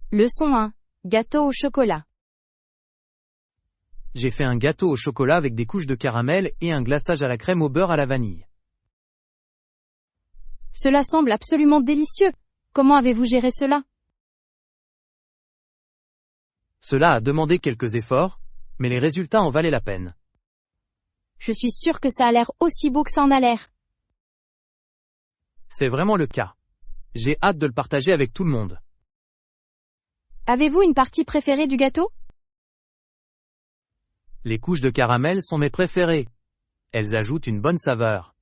Leçon 1. Gâteau au chocolat. J'ai fait un gâteau au chocolat avec des couches de caramel et un glaçage à la crème au beurre à la vanille. Cela semble absolument délicieux. Comment avez-vous géré cela? Cela a demandé quelques efforts, mais les résultats en valaient la peine. Je suis sûre que ça a l'air aussi beau que ça en a l'air. C'est vraiment le cas. J'ai hâte de le partager avec tout le monde. Avez-vous une partie préférée du gâteau? Les couches de caramel sont mes préférées. Elles ajoutent une bonne saveur.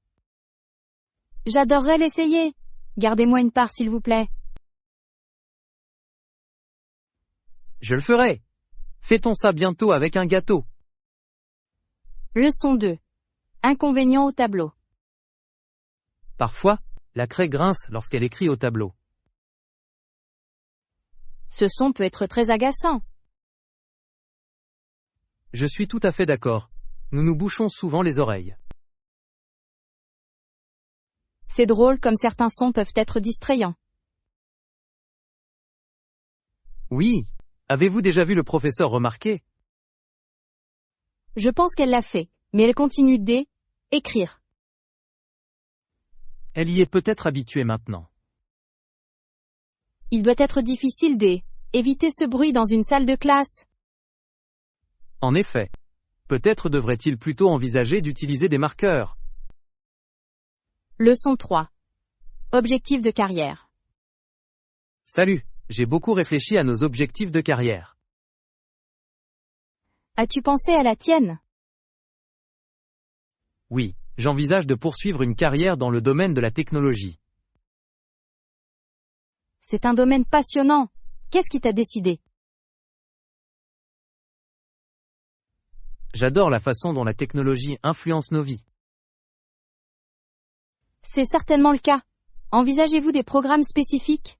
J'adorerais l'essayer. Gardez-moi une part s'il vous plaît. Je le ferai. Fêtons ça bientôt avec un gâteau. Leçon 2. Inconvénients au tableau. Parfois, la craie grince lorsqu'elle écrit au tableau. Ce son peut être très agaçant. Je suis tout à fait d'accord. Nous nous bouchons souvent les oreilles. C'est drôle comme certains sons peuvent être distrayants. Oui. Avez-vous déjà vu le professeur remarquer? Je pense qu'elle l'a fait, mais elle continue d'écrire. Elle y est peut-être habituée maintenant. Il doit être difficile d'éviter ce bruit dans une salle de classe. En effet. Peut-être devrait-il plutôt envisager d'utiliser des marqueurs. Leçon 3. Objectifs de carrière. Salut, j'ai beaucoup réfléchi à nos objectifs de carrière. As-tu pensé à la tienne? Oui, j'envisage de poursuivre une carrière dans le domaine de la technologie. C'est un domaine passionnant. Qu'est-ce qui t'a décidé? J'adore la façon dont la technologie influence nos vies. C'est certainement le cas. Envisagez-vous des programmes spécifiques?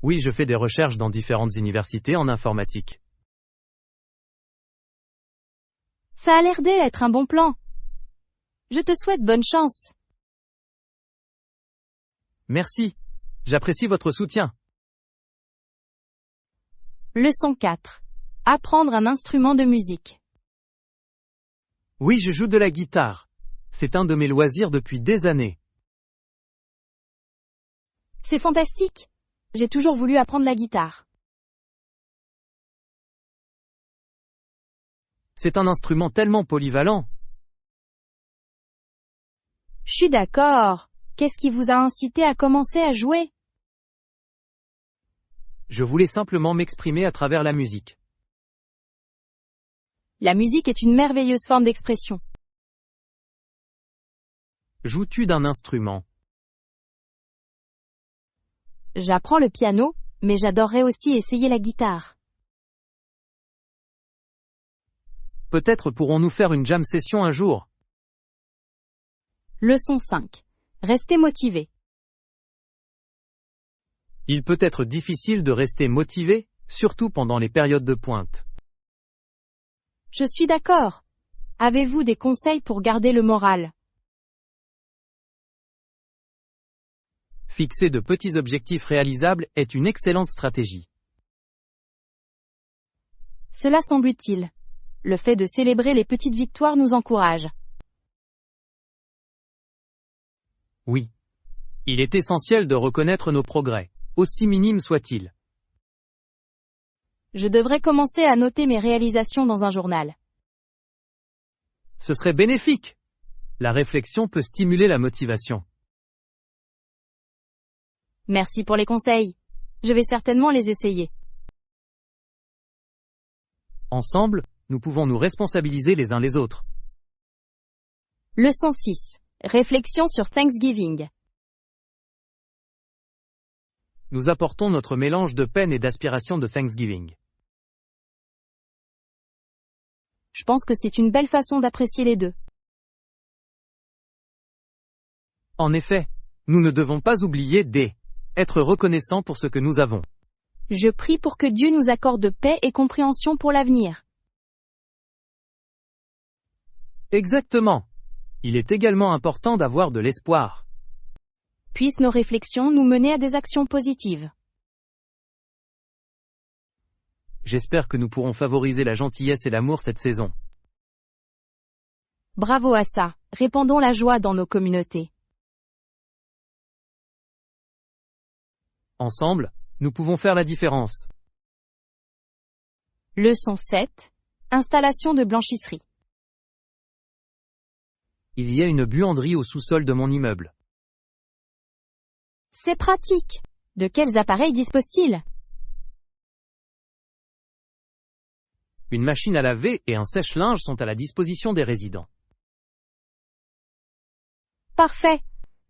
Oui, je fais des recherches dans différentes universités en informatique. Ça a l'air d'être un bon plan. Je te souhaite bonne chance. Merci. J'apprécie votre soutien. Leçon 4. Apprendre un instrument de musique. Oui, je joue de la guitare. C'est un de mes loisirs depuis des années. C'est fantastique. J'ai toujours voulu apprendre la guitare. C'est un instrument tellement polyvalent. Je suis d'accord. Qu'est-ce qui vous a incité à commencer à jouer? Je voulais simplement m'exprimer à travers la musique. La musique est une merveilleuse forme d'expression. Joues-tu d'un instrument? J'apprends le piano, mais j'adorerais aussi essayer la guitare. Peut-être pourrons-nous faire une jam session un jour. Leçon 5. Restez motivé. Il peut être difficile de rester motivé, surtout pendant les périodes de pointe. Je suis d'accord. Avez-vous des conseils pour garder le moral? Fixer de petits objectifs réalisables est une excellente stratégie. Cela semble utile. Le fait de célébrer les petites victoires nous encourage. Oui. Il est essentiel de reconnaître nos progrès, aussi minimes soient-ils. Je devrais commencer à noter mes réalisations dans un journal. Ce serait bénéfique. La réflexion peut stimuler la motivation. Merci pour les conseils. Je vais certainement les essayer. Ensemble, nous pouvons nous responsabiliser les uns les autres. Leçon 6. Réflexion sur Thanksgiving. Nous apportons notre mélange de peine et d'aspiration de Thanksgiving. Je pense que c'est une belle façon d'apprécier les deux. En effet, nous ne devons pas oublier être reconnaissants pour ce que nous avons. Je prie pour que Dieu nous accorde paix et compréhension pour l'avenir. Exactement. Il est également important d'avoir de l'espoir. Puissent nos réflexions nous mener à des actions positives. J'espère que nous pourrons favoriser la gentillesse et l'amour cette saison. Bravo à ça, répandons la joie dans nos communautés. Ensemble, nous pouvons faire la différence. Leçon 7. Installation de blanchisserie. Il y a une buanderie au sous-sol de mon immeuble. C'est pratique. De quels appareils dispose-t-il? Une machine à laver et un sèche-linge sont à la disposition des résidents. Parfait.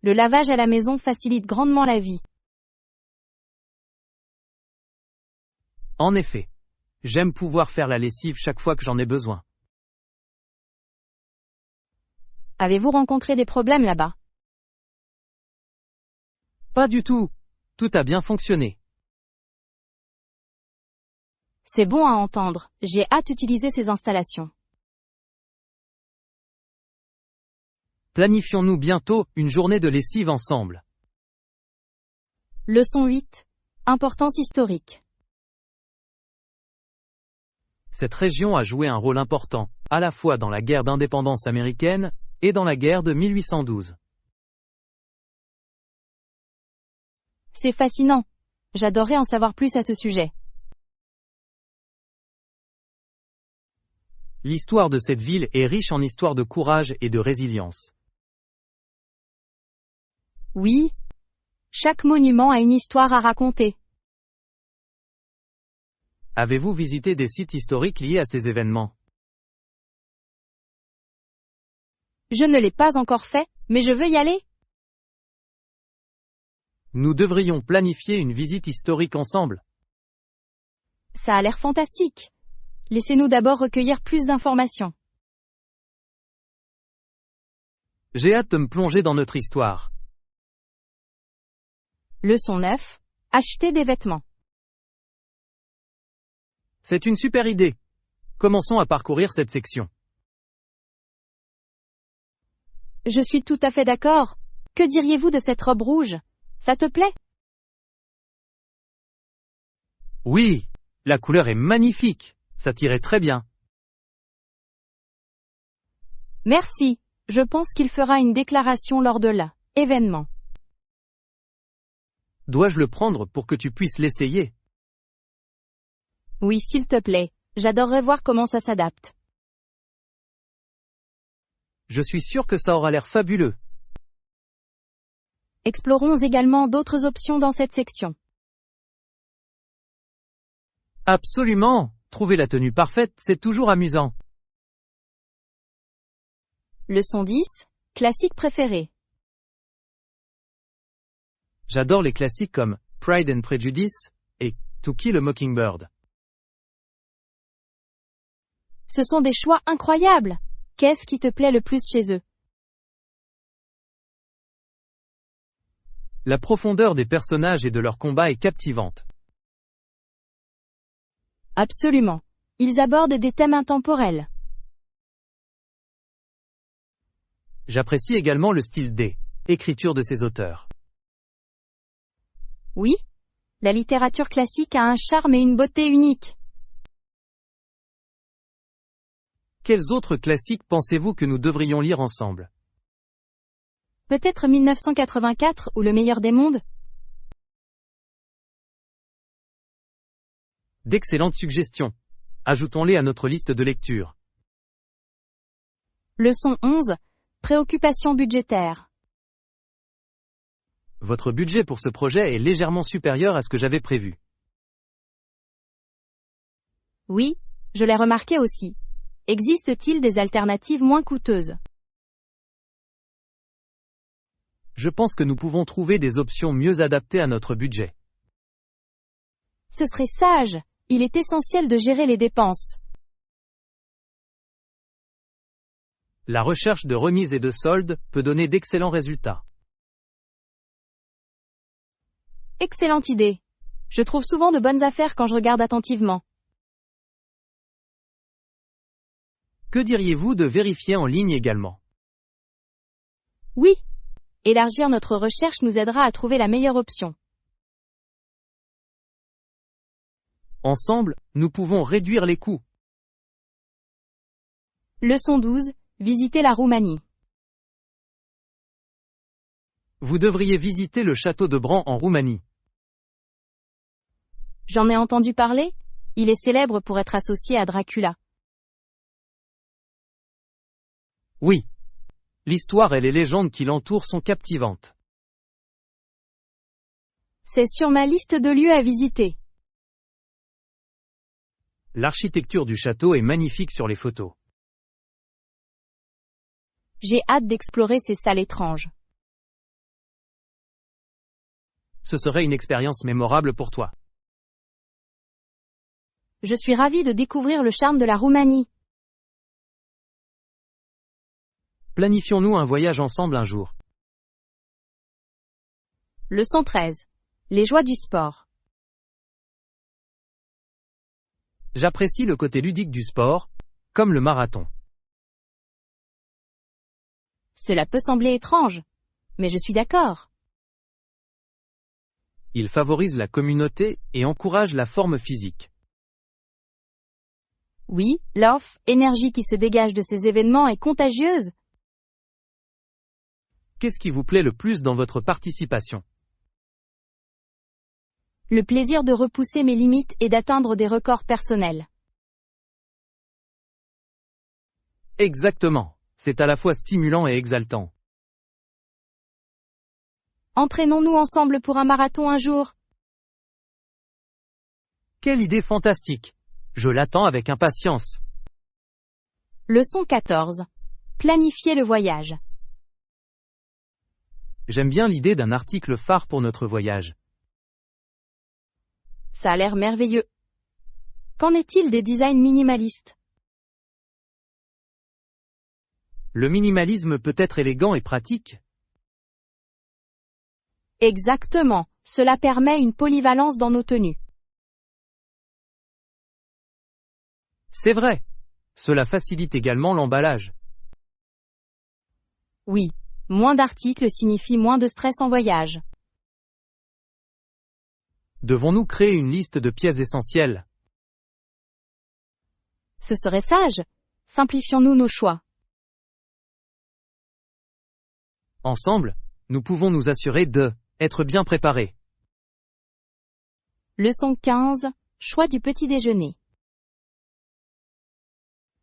Le lavage à la maison facilite grandement la vie. En effet. J'aime pouvoir faire la lessive chaque fois que j'en ai besoin. Avez-vous rencontré des problèmes là-bas? Pas du tout. Tout a bien fonctionné. C'est bon à entendre. J'ai hâte d'utiliser ces installations. Planifions-nous bientôt une journée de lessive ensemble. Leçon 8. Importance historique. Cette région a joué un rôle important, à la fois dans la guerre d'indépendance américaine et dans la guerre de 1812. C'est fascinant. J'adorerais en savoir plus à ce sujet. L'histoire de cette ville est riche en histoire de courage et de résilience. Oui. Chaque monument a une histoire à raconter. Avez-vous visité des sites historiques liés à ces événements? Je ne l'ai pas encore fait, mais je veux y aller. Nous devrions planifier une visite historique ensemble. Ça a l'air fantastique. Laissez-nous d'abord recueillir plus d'informations. J'ai hâte de me plonger dans notre histoire. Leçon 9. Acheter des vêtements. C'est une super idée. Commençons à parcourir cette section. Je suis tout à fait d'accord. Que diriez-vous de cette robe rouge? Ça te plaît? Oui, la couleur est magnifique. Ça t'irait très bien. Merci. Je pense qu'il fera une déclaration lors de l'événement. Dois-je le prendre pour que tu puisses l'essayer? Oui, s'il te plaît. J'adorerais voir comment ça s'adapte. Je suis sûr que ça aura l'air fabuleux. Explorons également d'autres options dans cette section. Absolument. Trouver la tenue parfaite, c'est toujours amusant. Leçon 10. Classique préféré. J'adore les classiques comme Pride and Prejudice et To Kill a Mockingbird. Ce sont des choix incroyables. Qu'est-ce qui te plaît le plus chez eux? La profondeur des personnages et de leurs combats est captivante. Absolument. Ils abordent des thèmes intemporels. J'apprécie également le style d'écriture de ces auteurs. Oui. La littérature classique a un charme et une beauté uniques. Quels autres classiques pensez-vous que nous devrions lire ensemble? Peut-être 1984 ou Le meilleur des mondes? D'excellentes suggestions. Ajoutons-les à notre liste de lecture. Leçon 11. Préoccupation budgétaire. Votre budget pour ce projet est légèrement supérieur à ce que j'avais prévu. Oui, je l'ai remarqué aussi. Existe-t-il des alternatives moins coûteuses? Je pense que nous pouvons trouver des options mieux adaptées à notre budget. Ce serait sage. Il est essentiel de gérer les dépenses. La recherche de remises et de soldes peut donner d'excellents résultats. Excellente idée. Je trouve souvent de bonnes affaires quand je regarde attentivement. Que diriez-vous de vérifier en ligne également? Oui. Élargir notre recherche nous aidera à trouver la meilleure option. Ensemble, nous pouvons réduire les coûts. Leçon 12. Visiter la Roumanie. Vous devriez visiter le château de Bran en Roumanie. J'en ai entendu parler. Il est célèbre pour être associé à Dracula. Oui. L'histoire et les légendes qui l'entourent sont captivantes. C'est sur ma liste de lieux à visiter. L'architecture du château est magnifique sur les photos. J'ai hâte d'explorer ces salles étranges. Ce serait une expérience mémorable pour toi. Je suis ravie de découvrir le charme de la Roumanie. Planifions-nous un voyage ensemble un jour. Leçon 13. Les joies du sport. J'apprécie le côté ludique du sport, comme le marathon. Cela peut sembler étrange, mais je suis d'accord. Il favorise la communauté et encourage la forme physique. Oui, l'énergie qui se dégage de ces événements est contagieuse. Qu'est-ce qui vous plaît le plus dans votre participation? Le plaisir de repousser mes limites et d'atteindre des records personnels. Exactement. C'est à la fois stimulant et exaltant. Entraînons-nous ensemble pour un marathon un jour. Quelle idée fantastique! Je l'attends avec impatience. Leçon 14. Planifier le voyage. J'aime bien l'idée d'un article phare pour notre voyage. Ça a l'air merveilleux. Qu'en est-il des designs minimalistes? Le minimalisme peut être élégant et pratique. Exactement, cela permet une polyvalence dans nos tenues. C'est vrai. Cela facilite également l'emballage. Oui, moins d'articles signifie moins de stress en voyage. Devons-nous créer une liste de pièces essentielles? Ce serait sage. Simplifions-nous nos choix. Ensemble, nous pouvons nous assurer être bien préparés. Leçon 15. Choix du petit déjeuner.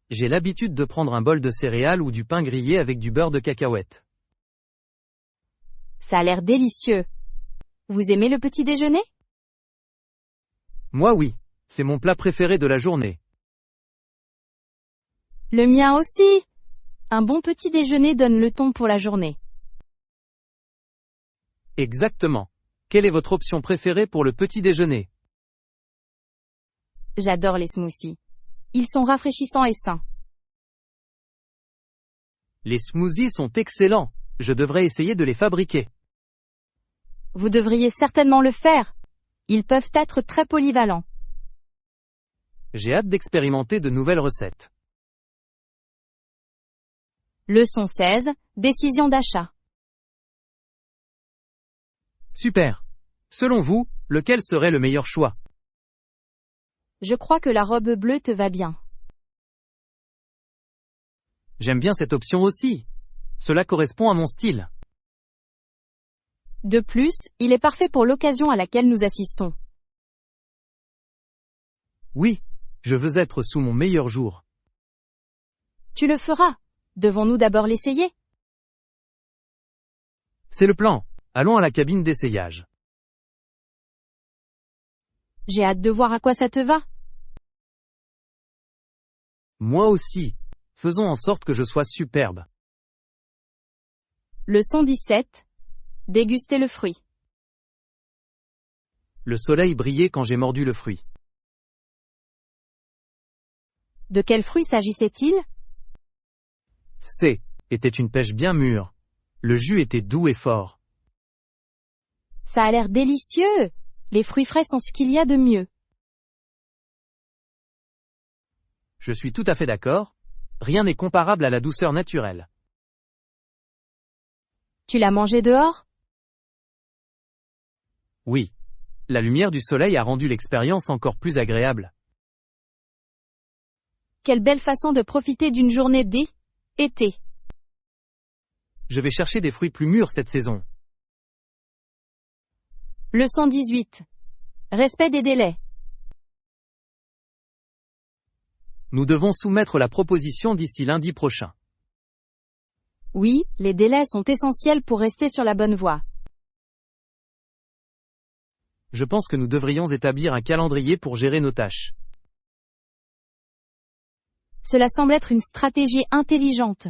J'ai l'habitude de prendre un bol de céréales ou du pain grillé avec du beurre de cacahuète. Ça a l'air délicieux. Vous aimez le petit déjeuner? Moi oui, c'est mon plat préféré de la journée. Le mien aussi. Un bon petit déjeuner donne le ton pour la journée. Exactement. Quelle est votre option préférée pour le petit déjeuner? J'adore les smoothies. Ils sont rafraîchissants et sains. Les smoothies sont excellents. Je devrais essayer de les fabriquer. Vous devriez certainement le faire. Ils peuvent être très polyvalents. J'ai hâte d'expérimenter de nouvelles recettes. Leçon 16. Décision d'achat. Super. Selon vous, lequel serait le meilleur choix? Je crois que la robe bleue te va bien. J'aime bien cette option aussi. Cela correspond à mon style. De plus, il est parfait pour l'occasion à laquelle nous assistons. Oui, je veux être sous mon meilleur jour. Tu le feras. Devons-nous d'abord l'essayer? C'est le plan. Allons à la cabine d'essayage. J'ai hâte de voir à quoi ça te va. Moi aussi. Faisons en sorte que je sois superbe. Leçon 17. Déguster le fruit. Le soleil brillait quand j'ai mordu le fruit. De quel fruit s'agissait-il? Était une pêche bien mûre. Le jus était doux et fort. Ça a l'air délicieux. Les fruits frais sont ce qu'il y a de mieux. Je suis tout à fait d'accord. Rien n'est comparable à la douceur naturelle. Tu l'as mangé dehors? Oui. La lumière du soleil a rendu l'expérience encore plus agréable. Quelle belle façon de profiter d'une journée d'été. Je vais chercher des fruits plus mûrs cette saison. Leçon 18. Respect des délais. Nous devons soumettre la proposition d'ici lundi prochain. Oui, les délais sont essentiels pour rester sur la bonne voie. Je pense que nous devrions établir un calendrier pour gérer nos tâches. Cela semble être une stratégie intelligente.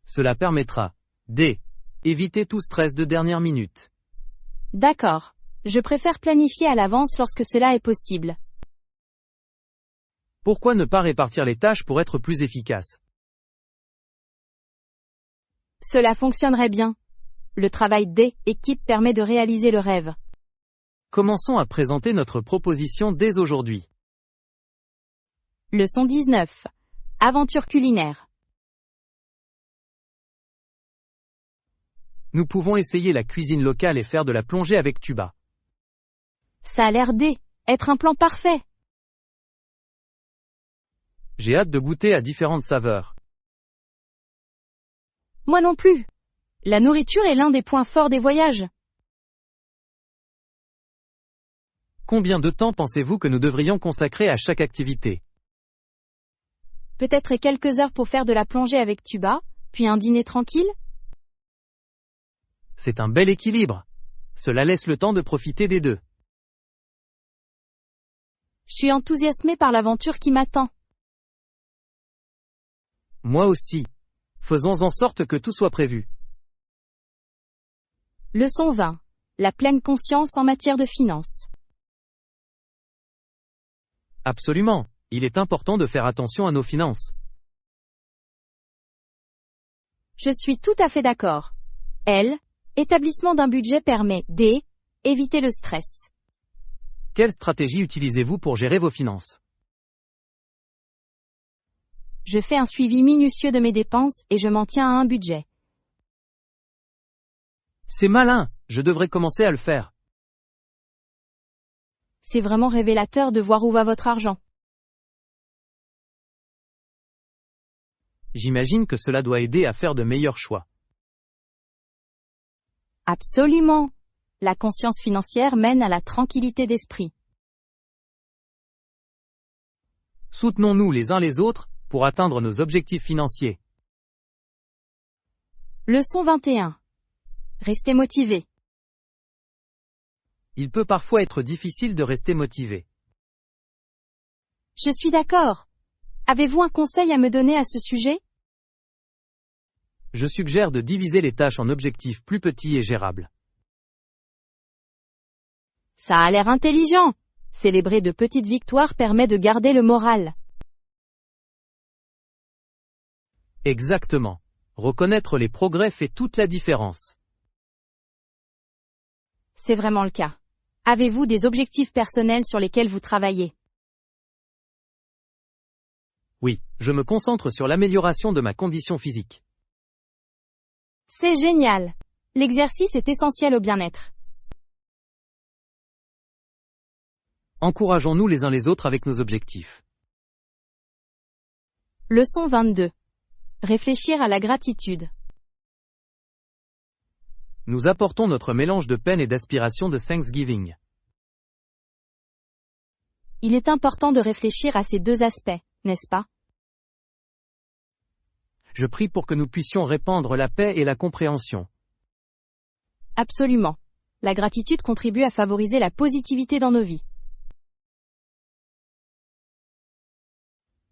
Cela permettra d'éviter tout stress de dernière minute. D'accord. Je préfère planifier à l'avance lorsque cela est possible. Pourquoi ne pas répartir les tâches pour être plus efficace? Cela fonctionnerait bien. Le travail d'équipe permet de réaliser le rêve. Commençons à présenter notre proposition dès aujourd'hui. Leçon 19. Aventure culinaire. Nous pouvons essayer la cuisine locale et faire de la plongée avec tuba. Ça a l'air d'être un plan parfait. J'ai hâte de goûter à différentes saveurs. Moi non plus. La nourriture est l'un des points forts des voyages. Combien de temps pensez-vous que nous devrions consacrer à chaque activité? Peut-être quelques heures pour faire de la plongée avec tuba, puis un dîner tranquille? C'est un bel équilibre. Cela laisse le temps de profiter des deux. Je suis enthousiasmé par l'aventure qui m'attend. Moi aussi. Faisons en sorte que tout soit prévu. Leçon 20. La pleine conscience en matière de finances. Absolument. Il est important de faire attention à nos finances. Je suis tout à fait d'accord. Établissement d'un budget permet d'éviter le stress. Quelle stratégie utilisez-vous pour gérer vos finances? Je fais un suivi minutieux de mes dépenses et je m'en tiens à un budget. C'est malin, je devrais commencer à le faire. C'est vraiment révélateur de voir où va votre argent. J'imagine que cela doit aider à faire de meilleurs choix. Absolument. La conscience financière mène à la tranquillité d'esprit. Soutenons-nous les uns les autres pour atteindre nos objectifs financiers. Leçon 21. Restez motivé. Il peut parfois être difficile de rester motivé. Je suis d'accord. Avez-vous un conseil à me donner à ce sujet? Je suggère de diviser les tâches en objectifs plus petits et gérables. Ça a l'air intelligent. Célébrer de petites victoires permet de garder le moral. Exactement. Reconnaître les progrès fait toute la différence. C'est vraiment le cas. Avez-vous des objectifs personnels sur lesquels vous travaillez? Oui, je me concentre sur l'amélioration de ma condition physique. C'est génial. L'exercice est essentiel au bien-être. Encourageons-nous les uns les autres avec nos objectifs. Leçon 22. Réfléchir à la gratitude. Nous apportons notre mélange de peine et d'aspiration de Thanksgiving. Il est important de réfléchir à ces deux aspects, n'est-ce pas? Je prie pour que nous puissions répandre la paix et la compréhension. Absolument. La gratitude contribue à favoriser la positivité dans nos vies.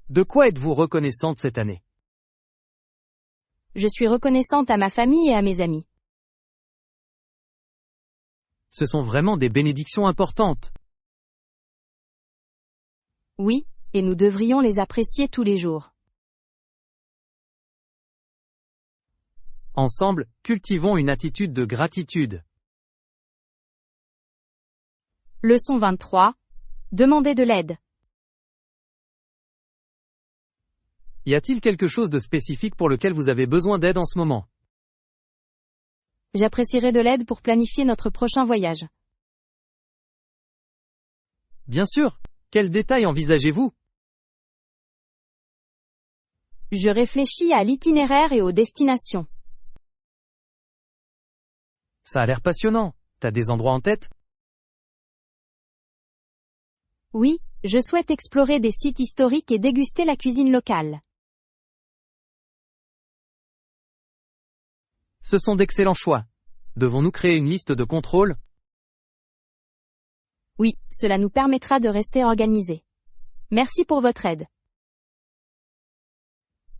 De quoi êtes-vous reconnaissante cette année? Je suis reconnaissante à ma famille et à mes amis. Ce sont vraiment des bénédictions importantes. Oui, et nous devrions les apprécier tous les jours. Ensemble, cultivons une attitude de gratitude. Leçon 23. Demandez de l'aide. Y a-t-il quelque chose de spécifique pour lequel vous avez besoin d'aide en ce moment? J'apprécierais de l'aide pour planifier notre prochain voyage. Bien sûr. Quels détails envisagez-vous? Je réfléchis à l'itinéraire et aux destinations. Ça a l'air passionnant. T'as des endroits en tête? Oui, je souhaite explorer des sites historiques et déguster la cuisine locale. Ce sont d'excellents choix. Devons-nous créer une liste de contrôle? Oui, cela nous permettra de rester organisés. Merci pour votre aide.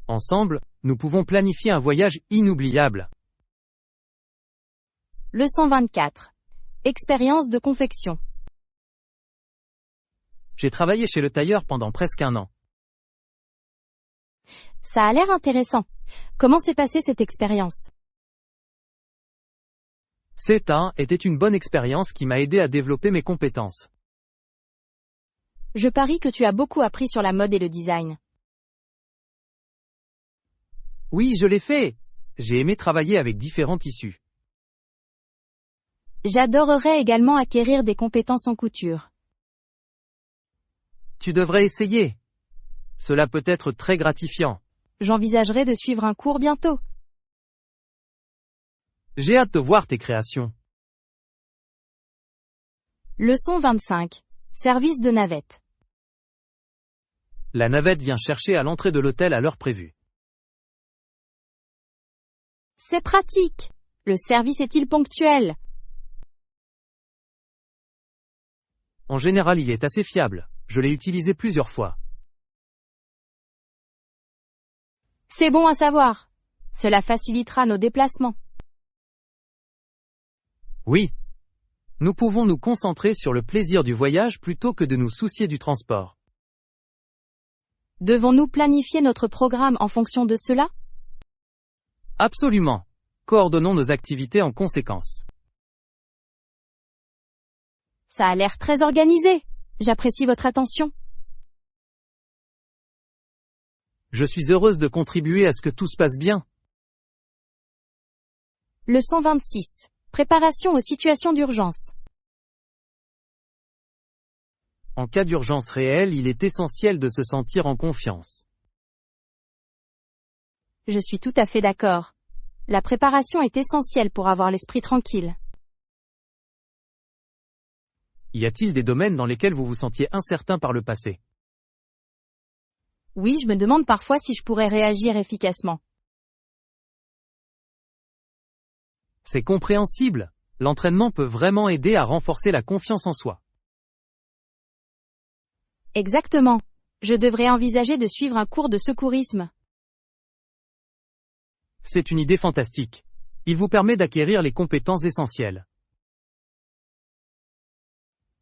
Ensemble, nous pouvons planifier un voyage inoubliable. Leçon 24. Expérience de confection. J'ai travaillé chez le tailleur pendant presque 1 an. Ça a l'air intéressant. Comment s'est passée cette expérience? Était une bonne expérience qui m'a aidé à développer mes compétences. Je parie que tu as beaucoup appris sur la mode et le design. Oui, je l'ai fait. J'ai aimé travailler avec différents tissus. J'adorerais également acquérir des compétences en couture. Tu devrais essayer. Cela peut être très gratifiant. J'envisagerais de suivre un cours bientôt. J'ai hâte de voir tes créations. Leçon 25. Service de navette. La navette vient chercher à l'entrée de l'hôtel à l'heure prévue. C'est pratique. Le service est-il ponctuel? En général, il est assez fiable. Je l'ai utilisé plusieurs fois. C'est bon à savoir. Cela facilitera nos déplacements. Oui. Nous pouvons nous concentrer sur le plaisir du voyage plutôt que de nous soucier du transport. Devons-nous planifier notre programme en fonction de cela? Absolument. Coordonnons nos activités en conséquence. Ça a l'air très organisé. J'apprécie votre attention. Je suis heureuse de contribuer à ce que tout se passe bien. Leçon 26. Préparation aux situations d'urgence. En cas d'urgence réelle, il est essentiel de se sentir en confiance. Je suis tout à fait d'accord. La préparation est essentielle pour avoir l'esprit tranquille. Y a-t-il des domaines dans lesquels vous vous sentiez incertain par le passé? Oui, je me demande parfois si je pourrais réagir efficacement. C'est compréhensible. L'entraînement peut vraiment aider à renforcer la confiance en soi. Exactement. Je devrais envisager de suivre un cours de secourisme. C'est une idée fantastique. Il vous permet d'acquérir les compétences essentielles.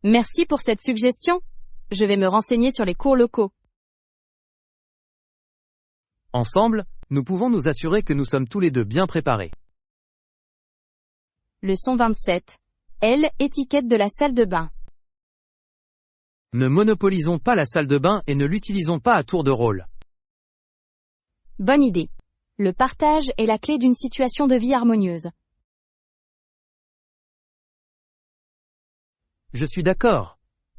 Merci pour cette suggestion. Je vais me renseigner sur les cours locaux. Ensemble, nous pouvons nous assurer que nous sommes tous les deux bien préparés. Leçon 27. L. Étiquette de la salle de bain. Ne monopolisons pas la salle de bain et ne l'utilisons pas à tour de rôle. Bonne idée. Le partage est la clé d'une situation de vie harmonieuse. Je suis d'accord.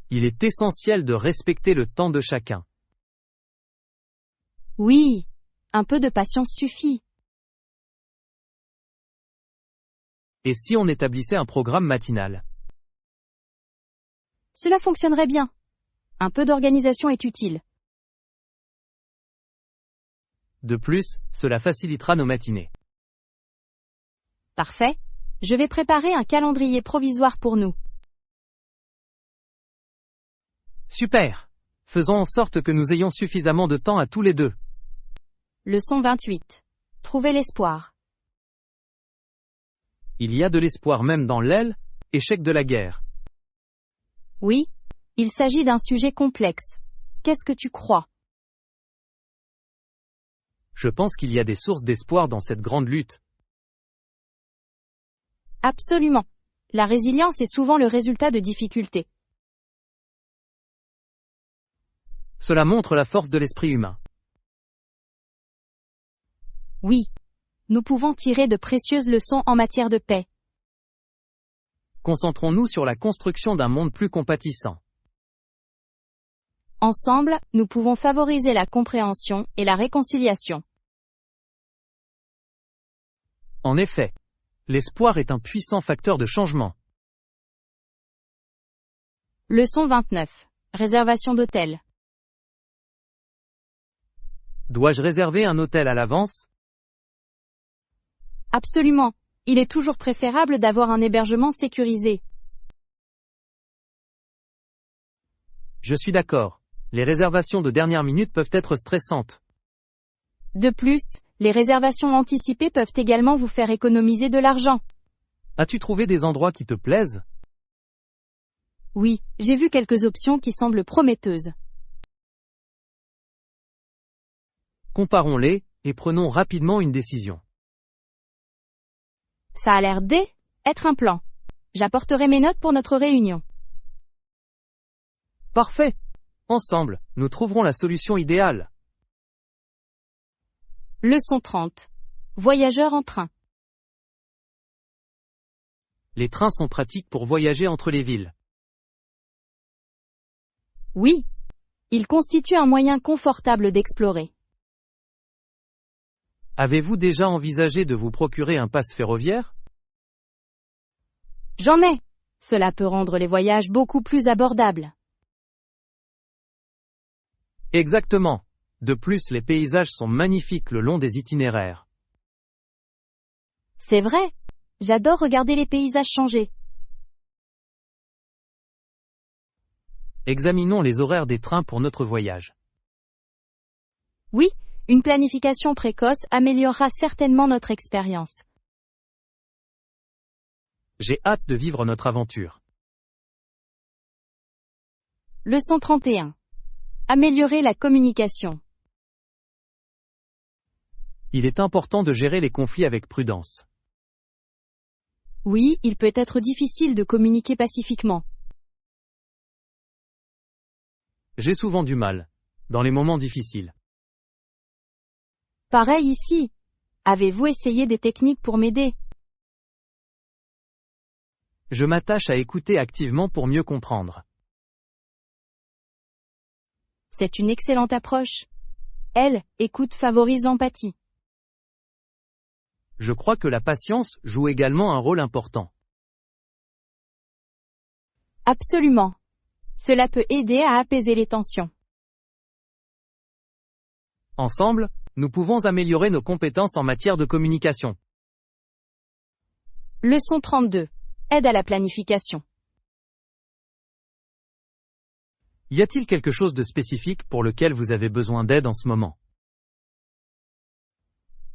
Il est essentiel de respecter le temps de chacun. Oui. Un peu de patience suffit. Et si on établissait un programme matinal? Cela fonctionnerait bien. Un peu d'organisation est utile. De plus, cela facilitera nos matinées. Parfait. Je vais préparer un calendrier provisoire pour nous. Super. Faisons en sorte que nous ayons suffisamment de temps à tous les deux. Leçon 28. Trouver l'espoir. Il y a de l'espoir même dans l'aile, échec de la guerre. Oui, il s'agit d'un sujet complexe. Qu'est-ce que tu crois? Je pense qu'il y a des sources d'espoir dans cette grande lutte. Absolument. La résilience est souvent le résultat de difficultés. Cela montre la force de l'esprit humain. Oui. nous pouvons tirer de précieuses leçons en matière de paix. Concentrons-nous sur la construction d'un monde plus compatissant. Ensemble, nous pouvons favoriser la compréhension et la réconciliation. En effet, l'espoir est un puissant facteur de changement. Leçon 29. Réservation d'hôtel. Dois-je réserver un hôtel à l'avance? Absolument. Il est toujours préférable d'avoir un hébergement sécurisé. Je suis d'accord. Les réservations de dernière minute peuvent être stressantes. De plus, les réservations anticipées peuvent également vous faire économiser de l'argent. As-tu trouvé des endroits qui te plaisent? Oui, j'ai vu quelques options qui semblent prometteuses. Comparons-les, et prenons rapidement une décision. Ça a l'air d'être un plan. J'apporterai mes notes pour notre réunion. Parfait! Ensemble, nous trouverons la solution idéale. Leçon 30. Voyageurs en train. Les trains sont pratiques pour voyager entre les villes. Oui. Ils constituent un moyen confortable d'explorer. Avez-vous déjà envisagé de vous procurer un pass ferroviaire? J'en ai. Cela peut rendre les voyages beaucoup plus abordables. Exactement. De plus, les paysages sont magnifiques le long des itinéraires. C'est vrai. J'adore regarder les paysages changer. Examinons les horaires des trains pour notre voyage. Oui, une planification précoce améliorera certainement notre expérience. J'ai hâte de vivre notre aventure. Leçon 31. Améliorer la communication. Il est important de gérer les conflits avec prudence. Oui, il peut être difficile de communiquer pacifiquement. J'ai souvent du mal, dans les moments difficiles. Pareil ici. Avez-vous essayé des techniques pour m'aider? Je m'attache à écouter activement pour mieux comprendre. C'est une excellente approche. Écoute favorise l'empathie. Je crois que la patience joue également un rôle important. Absolument. Cela peut aider à apaiser les tensions. Ensemble, nous pouvons améliorer nos compétences en matière de communication. Leçon 32. Aide à la planification. Y a-t-il quelque chose de spécifique pour lequel vous avez besoin d'aide en ce moment?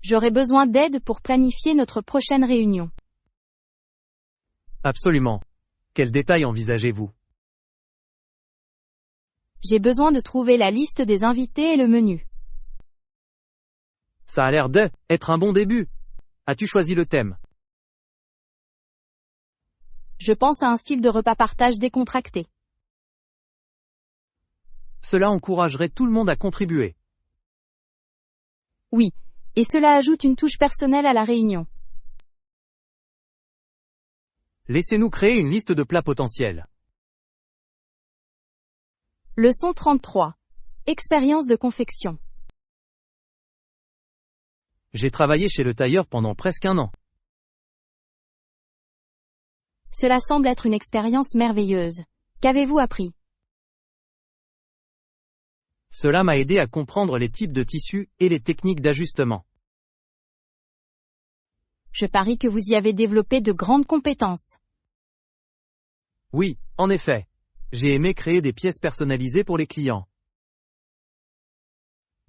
J'aurai besoin d'aide pour planifier notre prochaine réunion. Absolument. Quels détails envisagez-vous? J'ai besoin de trouver la liste des invités et le menu. Ça a l'air d'être un bon début. As-tu choisi le thème? Je pense à un style de repas partage décontracté. Cela encouragerait tout le monde à contribuer. Oui, et cela ajoute une touche personnelle à la réunion. Laissez-nous créer une liste de plats potentiels. Leçon 33. Expérience de confection. J'ai travaillé chez le tailleur pendant presque 1 an. Cela semble être une expérience merveilleuse. Qu'avez-vous appris? Cela m'a aidé à comprendre les types de tissus et les techniques d'ajustement. Je parie que vous y avez développé de grandes compétences. Oui, en effet. J'ai aimé créer des pièces personnalisées pour les clients.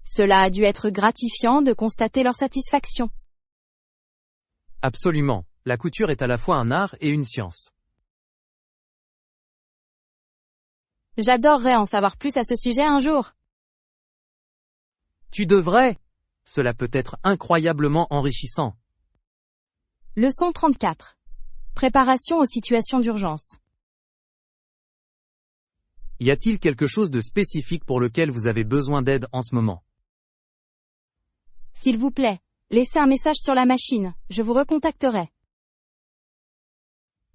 Cela a dû être gratifiant de constater leur satisfaction. Absolument. La couture est à la fois un art et une science. J'adorerais en savoir plus à ce sujet un jour. Tu devrais! Cela peut être incroyablement enrichissant. Leçon 34. Préparation aux situations d'urgence. Y a-t-il quelque chose de spécifique pour lequel vous avez besoin d'aide en ce moment? S'il vous plaît, Laissez un message sur la machine, je vous recontacterai.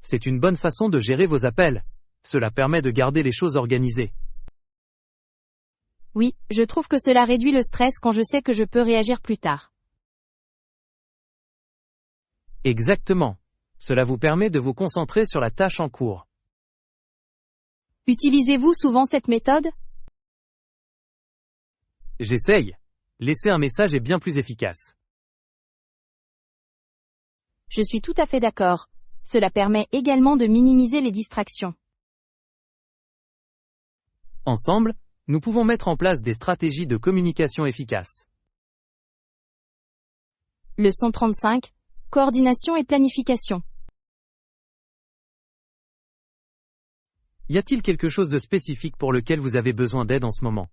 C'est une bonne façon de gérer vos appels. Cela permet de garder les choses organisées. Oui, je trouve que cela réduit le stress quand je sais que je peux réagir plus tard. Exactement. Cela vous permet de vous concentrer sur la tâche en cours. Utilisez-vous souvent cette méthode? J'essaye. Laisser un message est bien plus efficace. Je suis tout à fait d'accord. Cela permet également de minimiser les distractions. Ensemble, nous pouvons mettre en place des stratégies de communication efficaces. Leçon 35. Coordination et planification. Y a-t-il quelque chose de spécifique pour lequel vous avez besoin d'aide en ce moment?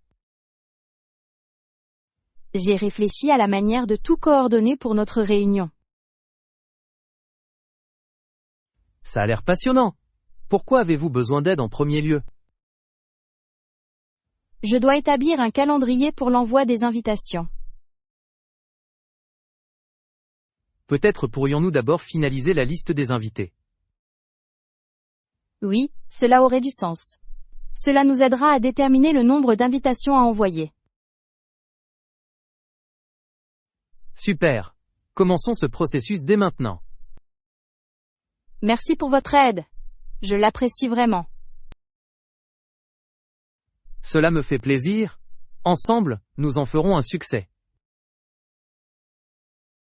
J'ai réfléchi à la manière de tout coordonner pour notre réunion. Ça a l'air passionnant. Pourquoi avez-vous besoin d'aide en premier lieu? Je dois établir un calendrier pour l'envoi des invitations. Peut-être pourrions-nous d'abord finaliser la liste des invités. Oui, cela aurait du sens. Cela nous aidera à déterminer le nombre d'invitations à envoyer. Super. Commençons ce processus dès maintenant. Merci pour votre aide. Je l'apprécie vraiment. Cela me fait plaisir. Ensemble, nous en ferons un succès.